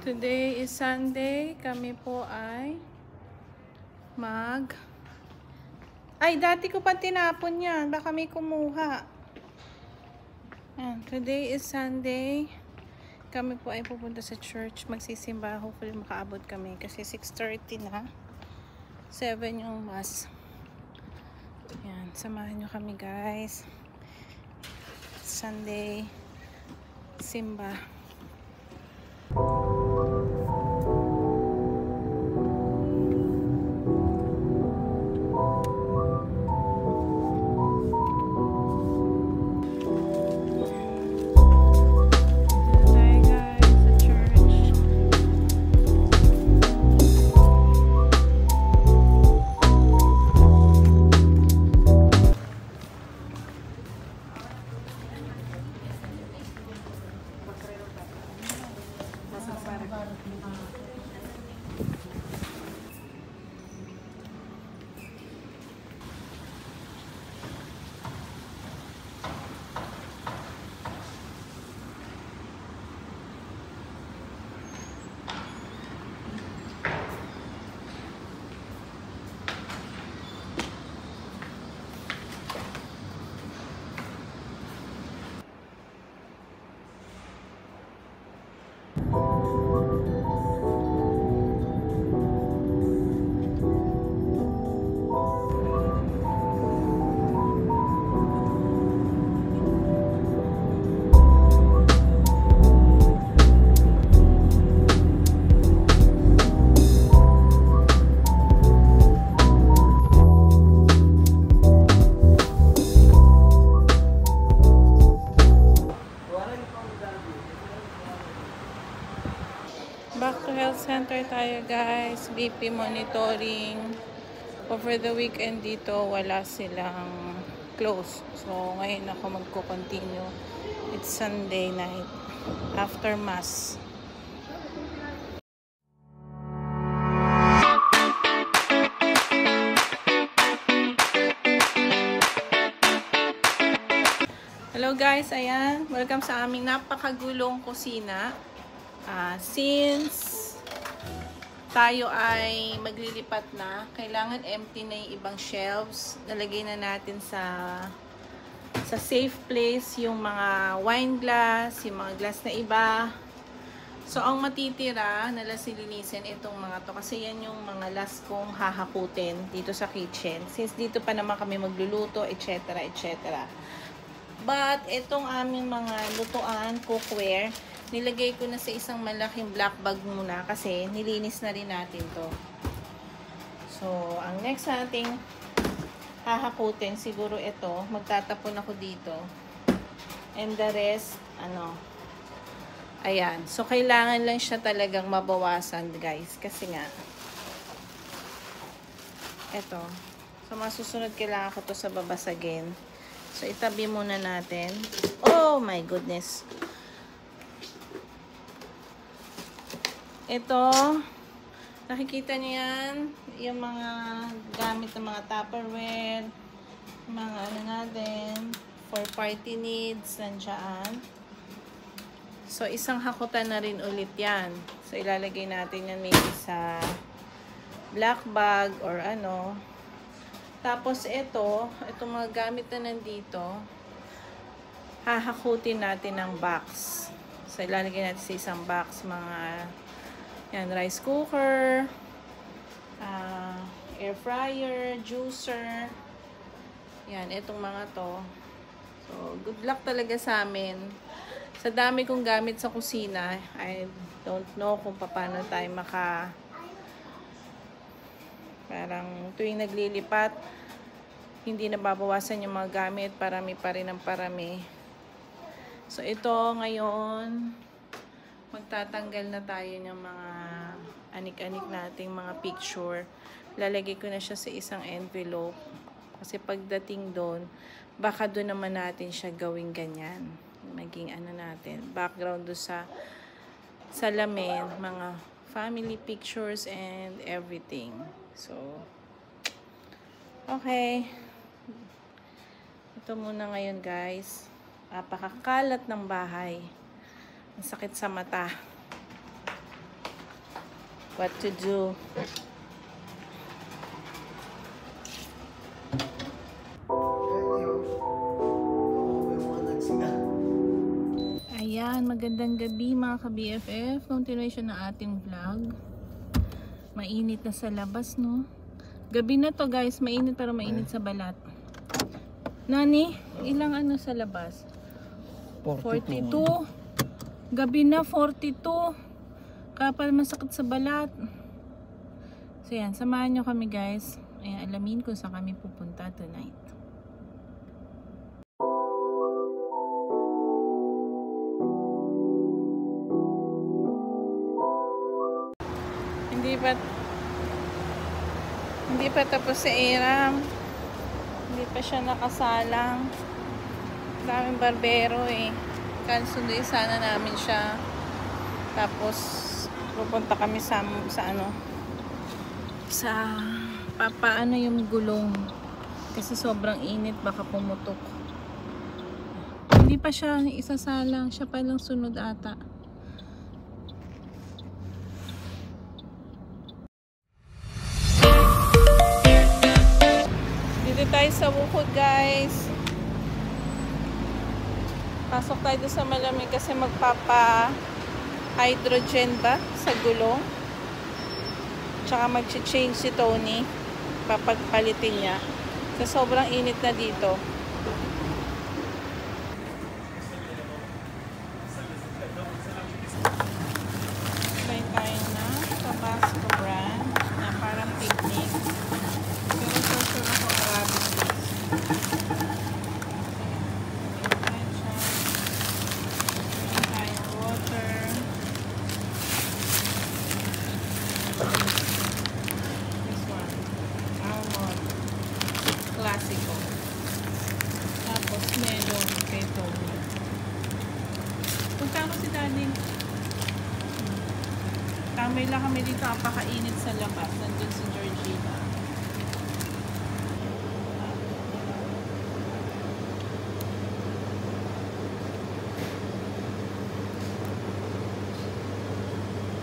Today is Sunday. Kami po ay dati ko pa tinapon yan. Baka may kumuha. Today is Sunday. Kami po ay pupunta sa church. Magsisimba. Hopefully makaabot kami. Kasi 6:30 na. 7 yung mass. Yan. Samahan nyo kami, guys. Sunday. Simba. Back to health center tayo, guys. BP monitoring. Over the weekend dito, wala silang close. So, ngayon ako magko-continue. It's Sunday night. After mass. Hello guys, ayan. Welcome sa aming napakagulong kusina. Since tayo ay maglilipat na, kailangan empty na yung ibang shelves. Nalagay na natin sa safe place yung mga wine glass, yung mga glass na iba. So, ang matitira, nalasilinisin itong mga to. Kasi yan yung mga last kong hahakutin dito sa kitchen. Since dito pa naman kami magluluto, etc. etc. But, itong aming mga lutuan, cookware, nilagay ko na sa isang malaking black bag muna kasi nilinis na rin natin to. So, ang next nating hahakutin, siguro ito. Magtatapon ako dito. And the rest, ayan. So, kailangan lang siya talagang mabawasan, guys. Kasi nga, ito. So, masusunod kailangan ko to sa babasagin. So, itabi muna natin. Oh my goodness. Ito, nakikita niyo yan, yung mga gamit ng mga Tupperware, mga natin, for party needs, nandiyan. So, isang hakutan na rin ulit yan. So, ilalagay natin yan maybe sa black bag or ano. Tapos, itong mga gamit na nandito, hahakutin natin ng box. So, ilalagay natin sa isang box, mga yan, rice cooker, air fryer, juicer. Yan, itong mga to. So, good luck talaga sa amin. Sa dami kong gamit sa kusina, I don't know kung paano tayo parang tuwing naglilipat, hindi nababawasan yung mga gamit, parami pa rin ang parami. So, ito ngayon, magtatanggal na tayo ng mga anik-anik nating mga picture. Lalagay ko na siya sa isang envelope. Kasi pagdating doon, baka doon naman natin siya gawing ganyan. Maging natin, background doon sa salamin, mga family pictures and everything. So, okay. Ito muna ngayon, guys. Napakakalat ng bahay. Ang sakit sa mata. what to do. Ayan, magandang gabi mga ka-BFF. Continuation ng ating vlog. Mainit na sa labas, no? Gabi na to guys, mainit pero mainit sa balat. Nani, ilang ano sa labas? 42. Gabi na 42. Kapal masakit sa balat. So yan, samahan nyo kami guys. Ayan, alamin kung saan kami pupunta tonight. Hindi pa tapos si Aram. Hindi pa siya nakasalang. Daming barbero eh. Kansunduin sana namin siya. Tapos pupunta kami sa ano, sa papaano yung gulong. Kasi sobrang init, baka pumutok. Hindi pa siya isasalang. Siya pa lang sunod ata. Dito tayo sa bukod guys. Pasok tayo doon sa malamig kasi magpapa hydrogen ba sa gulong. Tsaka mag-change si Tony. Papagpalitin niya. Kasi sobrang init na dito. Try tayo na Tabasco brand na parang picnic. Pero sure ako Arabic base. Classico. Tapos melon kay Tony. Punta ko si Daddy. Tamay lang kami dito. Apakainit sa labas. Nandun si Georgina.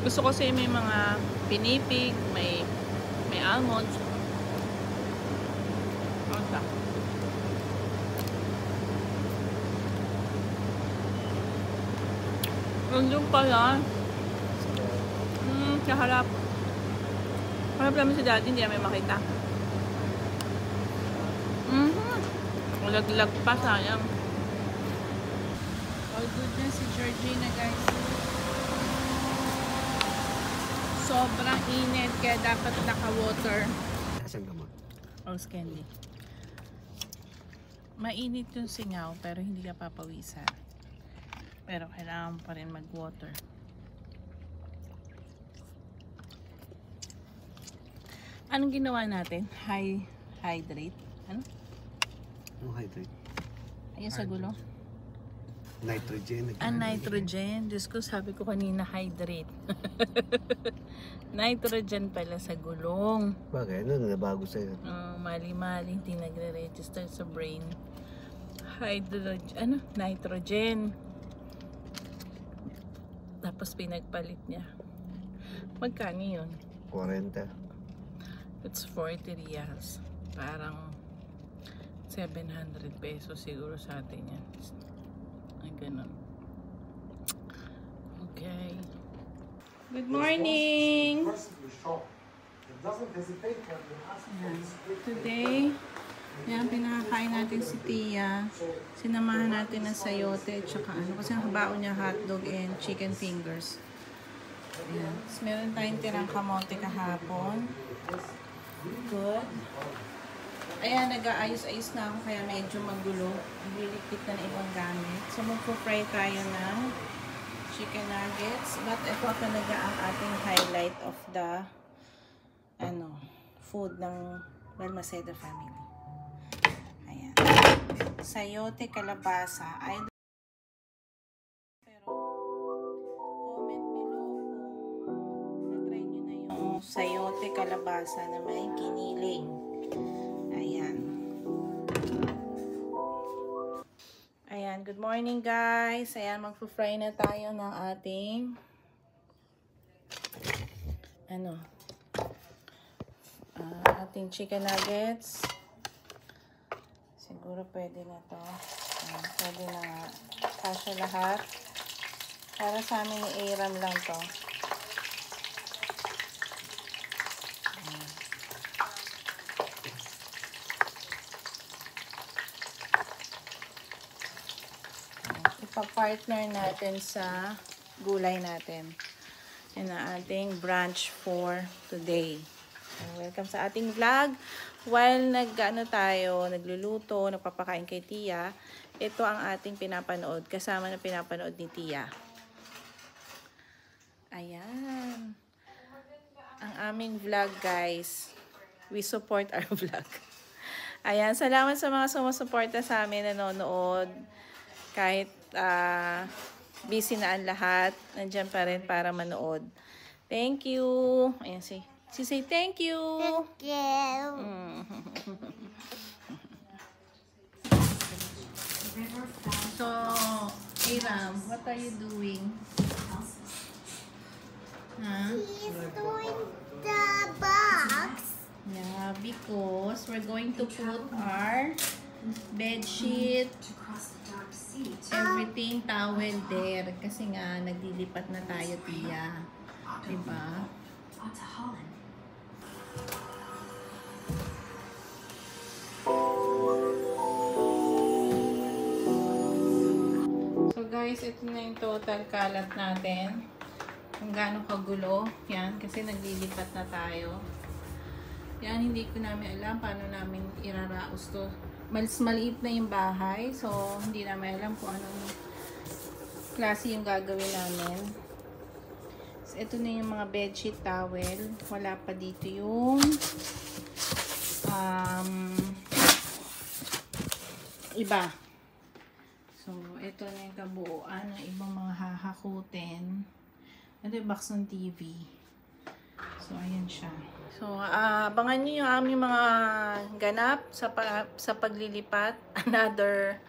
Gusto ko kasi may mga pinipig, may almonds. Nandun pala. Kaharap. Harap namin si Daddy, hindi namin makita. Laglag pa, sayang. All good na si Georgina guys. Sobrang init, kaya dapat naka-water. Asang gamot? Rose candy. Mainit yung singaw, pero hindi ka papawisan. Pero kailangan pa rin mag-water. Anong ginawa natin? Hydrate? Ano? Anong hydrate? Ayun sa gulo. Nitrogen. Nitrogen. Diyos ko, sabi ko kanina hydrate. Nitrogen pala sa gulong. Bagay, ano nabago sa'yo? Mali-mali, hindi nagre-register sa brain. Hydrogen, nitrogen. Tapos pinagpalit niya. Magkano yun? 40. It's 40 reals. Parang 700 pesos siguro sa atin yan. Ay, ganun. Okay. Good morning! Today, yan, pinakakain natin si Tia. Sinamahan natin ng sayote, tsaka ano, kasi nakabaon niya hotdog and chicken fingers. Ayan. So, meron tayong tirang kamote kahapon. Good. Ayan, nag-aayos-ayos na ako, kaya medyo magulo. Nagliligpit na ng ibang gamit. So, magpo-fry tayo ng chicken nuggets. But ito talaga ang ating highlight of the food ng Balmaceda family. Ayan. Sayote kalabasa. Pero comment below kung na-try nyo na yung sayote kalabasa na may giniling. Ayan. Ayan. Good morning guys. Ayan, magpo-fry na tayo ng ating ating chicken nuggets. Siguro pwede na to. Pwede na nga. Kasya lahat. Para sa amin ni Aram lang to. Ipa-partner natin sa gulay natin. Yan ang ating brunch for today. Welcome sa ating vlog. While nagluluto, nagpapakain kay Tia, ito ang ating pinapanood. Kasama na pinapanood ni Tia. Ayan. Ang aming vlog, guys. We support our vlog. Ayan. Salamat sa mga sumusuporta sa amin, nanonood. Kahit busy na ang lahat, nandiyan pa rin para manood. Thank you. Ayan, she say thank you. Thank you. So, Aram, what are you doing? Huh? He's doing the box. Yeah, because we're going to put our bed sheet, everything, towel there. Kasi nga, naglilipat na tayo, Tia. Diba? So guys, ito na yung total kalat natin. Kung gaano kagulo. Yan, kasi naglilipat na tayo. Yan, hindi ko namin alam paano namin iraraos to. Mas maliit na yung bahay. So, hindi namin alam kung anong klase yung gagawin namin. So, ito na yung mga bedsheet towel. Wala pa dito yung iba. So, ito na yung kabuuan ng ibang mga hahakutin. Ito yung box ng TV. So, ayan siya. So, abangan nyo yung aming mga ganap sa paglilipat. Another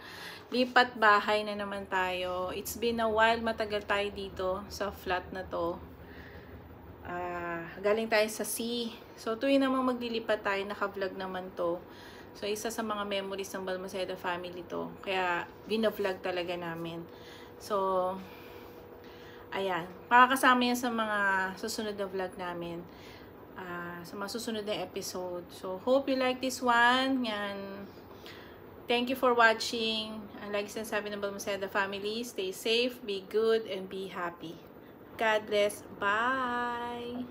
lipat bahay na naman tayo. It's been a while, matagal tayo dito sa flat na to. Galing tayo sa sea. So, tuwing naman maglilipat tayo, naka-vlog naman to. So, isa sa mga memories ng Balmaceda family to. Kaya, bina-vlog talaga namin. So, ayan. Makakasama yan sa mga susunod na vlog namin. Sa mga susunod na episode. So, hope you like this one. Yan. Thank you for watching. Like sinasabi ng Balmaceda family, stay safe, be good, and be happy. God bless. Bye!